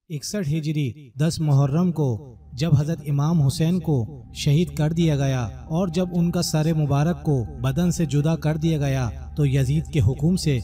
61 ہجری 10 محرم کو جب حضرت امام حسین کو شہید کر دیا گیا اور جب ان کا سر مبارک کو بدن سے جدا کر دیا گیا تو یزید کے حکم سے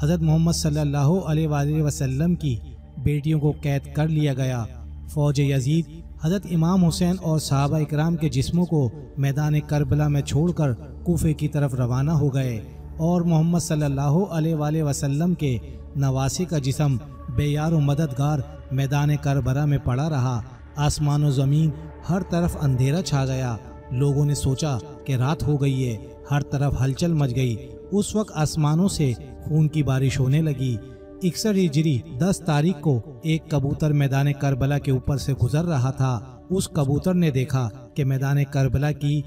حضرت محمد صلی اللہ علیہ وآلہ وسلم کی بیٹیوں کو قید کر لیا گیا۔ فوج یزید حضرت امام حسین اور صحابہ اکرام کے جسموں کو میدان کربلا میں چھوڑ کر کوفے کی طرف روانہ ہو گئے اور محمد صلی اللہ علیہ وآلہ وسلم کے نواسی کا جسم بے یار و مددگار میدان کربلا میں پڑا رہا۔ آسمان و زمین ہر طرف اندھیرا چھا گیا۔ لوگوں نے سوچا کہ رات ہو گئی ہے، ہر طرف ہلچل مچ گئی۔ اس وقت آسمانوں سے خون کی بارش ہونے لگی۔ 61 ہجری 10 تاریخ کو ایک کبوتر میدان کربلا کے اوپر سے گزر رہا تھا۔ اس کبوتر نے دیکھا کہ میدان کربلا کی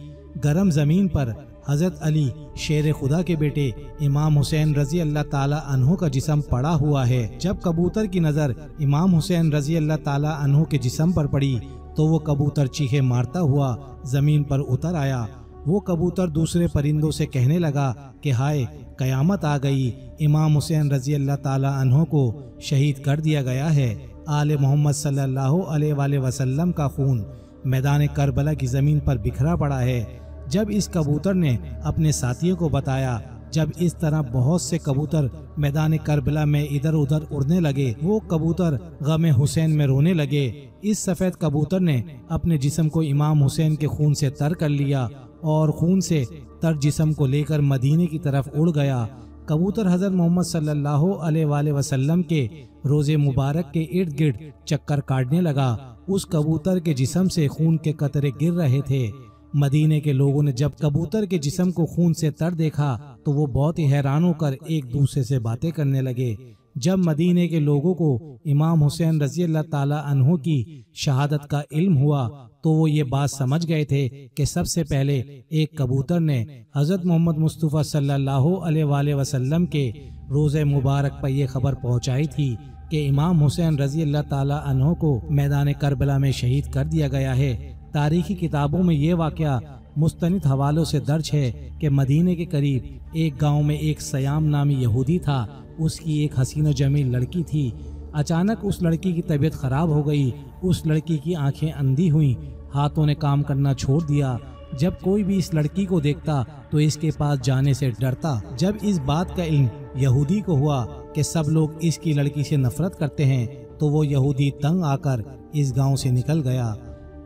گرم زمین پر حضرت علی شیر خدا کے بیٹے امام حسین رضی اللہ تعالی عنہ کا جسم پڑا ہوا ہے۔ جب کبوتر کی نظر امام حسین رضی اللہ تعالی عنہ کے جسم پر پڑی تو وہ کبوتر چیخے مارتا ہوا زمین پر اتر آیا۔ وہ کبوتر دوسرے پرندوں سے کہنے لگا کہ ہائے قیامت آ گئی، امام حسین رضی اللہ تعالی عنہ کو شہید کر دیا گیا ہے۔ آل محمد صلی اللہ علیہ وآلہ وسلم کا خون میدان کربلا کی زمین پر بکھرا پڑا ہے۔ جب اس کبوتر نے اپنے ساتھیوں کو بتایا، جب اس طرح بہت سے کبوتر میدان کربلا میں ادھر ادھر اڑنے لگے، وہ کبوتر غم حسین میں رونے لگے۔ اس سفید کبوتر نے اپنے جسم کو امام حسین کے خون سے تر کر لیا اور خون سے تر جسم کو لے کر مدینے کی طرف اڑ گیا۔ کبوتر حضرت محمد صلی اللہ علیہ وآلہ وسلم کے روزے مبارک کے ارد گرد چکر کاٹنے لگا۔ اس کبوتر کے جسم سے خون کے قطرے گر رہے تھے۔ مدینے کے لوگوں نے جب کبوتر کے جسم کو خون سے تر دیکھا تو وہ بہت ہی حیران ہو کر ایک دوسرے سے باتیں کرنے لگے۔ جب مدینے کے لوگوں کو امام حسین رضی اللہ تعالی عنہ کی شہادت کا علم ہوا تو وہ یہ بات سمجھ گئے تھے کہ سب سے پہلے ایک کبوتر نے حضرت محمد مصطفیٰ صلی اللہ علیہ وآلہ وسلم کے روزے مبارک پر یہ خبر پہنچائی تھی کہ امام حسین رضی اللہ تعالی عنہ کو میدان کربلا میں شہید کر دیا گیا ہے۔ تاریخی کتابوں میں یہ واقعہ مستند حوالوں سے درج ہے کہ مدینے کے قریب ایک گاؤں میں ایک سیام نامی یہودی تھا۔ اس کی ایک حسین و جمیل لڑکی تھی۔ اچانک اس لڑکی کی طبیعت خراب ہو گئی۔ اس لڑکی کی آنکھیں اندھی ہوئیں، ہاتھوں نے کام کرنا چھوڑ دیا۔ جب کوئی بھی اس لڑکی کو دیکھتا تو اس کے پاس جانے سے ڈرتا۔ جب اس بات کا علم یہودی کو ہوا کہ سب لوگ اس کی لڑکی سے نفرت کرتے ہیں تو وہ یہودی تنگ آ کر اس گاؤں سے نکل گیا۔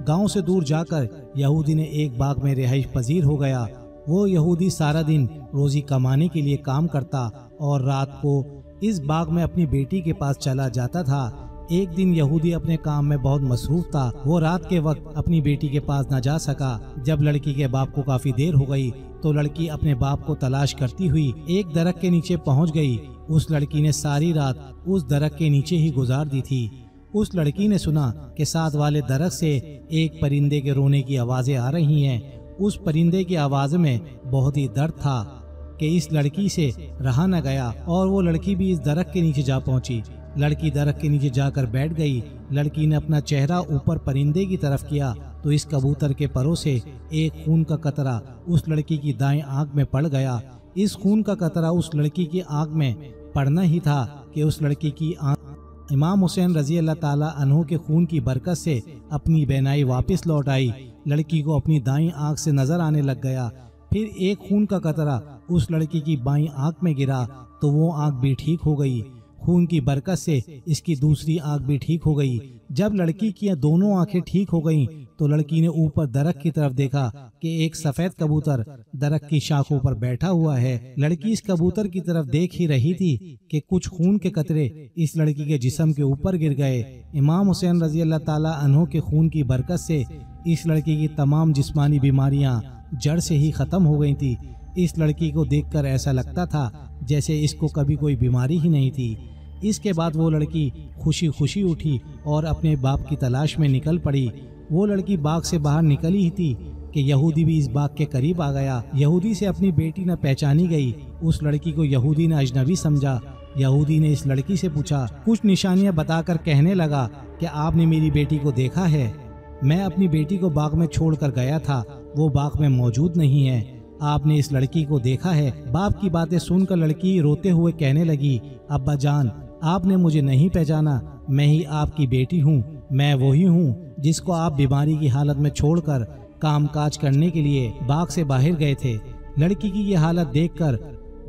گاؤں سے دور جا کر یہودی نے ایک باغ میں رہائش پذیر ہو گیا۔ وہ یہودی سارا دن روزی کمانے کے لیے کام کرتا اور رات کو اس باغ میں اپنی بیٹی کے پاس چلا جاتا تھا۔ ایک دن یہودی اپنے کام میں بہت مصروف تھا۔ وہ رات کے وقت اپنی بیٹی کے پاس نہ جا سکا۔ جب لڑکی کے باپ کو کافی دیر ہو گئی تو لڑکی اپنے باپ کو تلاش کرتی ہوئی ایک درخت کے نیچے پہنچ گئی۔ اس لڑکی نے ساری رات اس درخت کے نیچے ہی گزار دی تھی۔ اس لڑکی نے سنا کہ ساتھ والے درخت سے ایک پرندے کے رونے کی آوازیں آ رہی ہیں۔ اس پرندے کی آواز میں بہت ہی درد تھا کہ اس لڑکی سے رہا نہ گیا اور وہ لڑکی بھی اس درخت کے نیچے جا پہنچی۔ لڑکی درخت کے نیچے جا کر بیٹھ گئی۔ لڑکی نے اپنا چہرہ اوپر پرندے کی طرف کیا تو اس کبوتر کے پروں سے ایک خون کا قطرہ اس لڑکی کی دائیں آنکھ میں پڑ گیا۔ اس خون کا قطرہ اس لڑکی کی آنکھ میں پڑنا ہی تھا کہ اس لڑکی کی آنکھ امام حسین رضی اللہ تعالی عنہ کے خون کی برکت سے اپنی بینائی واپس لوٹ آئی۔ لڑکی کو اپنی دائیں آنکھ سے نظر آنے لگ گیا۔ پھر ایک خون کا قطرہ اس لڑکی کی بائیں آنکھ میں گرا تو وہ آنکھ بھی ٹھیک ہو گئی۔ خون کی برکت سے اس کی دوسری آنکھ بھی ٹھیک ہو گئی۔ جب لڑکی کی دونوں آنکھیں ٹھیک ہو گئیں تو لڑکی نے اوپر درخت کی طرف دیکھا کہ ایک سفید کبوتر درخت کی شاخوں پر بیٹھا ہوا ہے۔ لڑکی اس کبوتر کی طرف دیکھ ہی رہی تھی کہ کچھ خون کے قطرے اس لڑکی کے جسم کے اوپر گر گئے۔ امام حسین رضی اللہ تعالی عنہ کے خون کی برکت سے اس لڑکی کی تمام جسمانی بیماریاں جڑ سے ہی ختم ہو گئی تھی۔ اس لڑکی کو دیکھ کر ایسا لگتا تھا جیسے اس کو کبھی کوئی بیماری ہی نہیں تھی۔ اس کے بعد وہ لڑکی خوشی خوشی اٹھی اور اپنے باپ کی تلاش میں نکل پڑی۔ وہ لڑکی باغ سے باہر نکلی ہی تھی کہ یہودی بھی اس باغ کے قریب آ گیا۔ یہودی سے اپنی بیٹی نہ پہچانی گئی۔ اس لڑکی کو یہودی نے اجنبی سمجھا۔ یہودی نے اس لڑکی سے پوچھا، کچھ نشانیاں بتا کر کہنے لگا کہ آپ نے میری بیٹی کو دیکھا ہے؟ میں اپنی بیٹی کو باغ میں چھوڑ کر گیا تھا، وہ باغ میں موجود نہیں ہے۔ آپ نے اس لڑکی کو دیکھا ہے؟ باپ کی باتیں سن کر لڑکی روتے ہوئے کہنے لگی، ابا جان آپ نے مجھے نہیں پہچانا، میں ہی آپ کی بیٹی ہوں، میں وہی ہوں جس کو آپ بیماری کی حالت میں چھوڑ کر کام کاج کرنے کے لیے باغ سے باہر گئے تھے۔ لڑکی کی یہ حالت دیکھ کر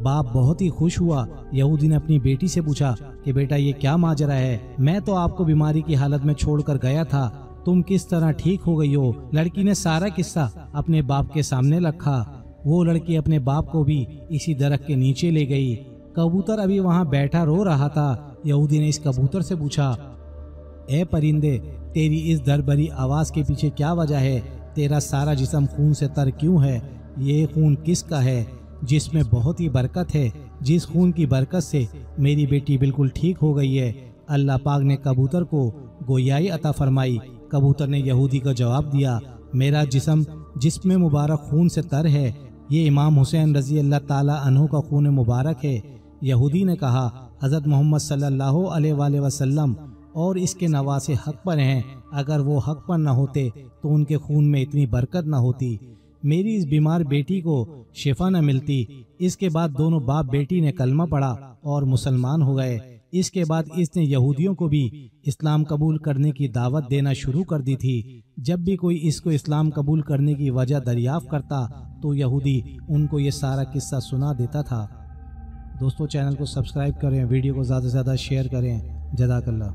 باپ بہت ہی خوش ہوا۔ یہودی نے اپنی بیٹی سے پوچھا کہ بیٹا یہ کیا ماجرا ہے؟ میں تو آپ کو بیماری کی حالت میں چھوڑ کر گیا تھا، تم کس طرح ٹھیک ہو گئی ہو؟ لڑکی نے سارا قصہ اپنے باپ کے سامنے رکھا۔ وہ لڑکی اپنے باپ کو بھی اسی درخت کے نیچے لے گئی۔ کبوتر ابھی وہاں بیٹھا رو رہا تھا۔ یہودی نے اس کبوتر سے پوچھا، اے پرندے، تیری اس در بری آواز کے پیچھے کیا وجہ ہے؟ تیرا سارا جسم خون سے تر کیوں ہے؟ یہ خون کس کا ہے جس میں بہت ہی برکت ہے، جس خون کی برکت سے میری بیٹی بالکل ٹھیک ہو گئی ہے؟ اللہ پاک نے کبوتر کو گویائی عطا فرمائی۔ کبوتر نے یہودی کو جواب دیا، میرا جسم جس میں مبارک خون سے تر ہے، یہ امام حسین رضی اللہ تعالی عنہ کا خون مبارک ہے۔ یہودی نے کہا، حضرت محمد صلی اللہ علیہ وآلہ وسلم اور اس کے نواسے حق پر ہیں، اگر وہ حق پر نہ ہوتے تو ان کے خون میں اتنی برکت نہ ہوتی، میری اس بیمار بیٹی کو شفا نہ ملتی۔ اس کے بعد دونوں باپ بیٹی نے کلمہ پڑھا اور مسلمان ہو گئے۔ اس کے بعد اس نے یہودیوں کو بھی اسلام قبول کرنے کی دعوت دینا شروع کر دی تھی۔ جب بھی کوئی اس کو اسلام قبول کرنے کی وجہ دریافت کرتا تو یہودی ان کو یہ سارا قصہ سنا دیتا تھا۔ دوستو چینل کو سبسکرائب کریں، ویڈیو کو زیادہ سے زیادہ شیئر کریں۔ جزاک اللہ۔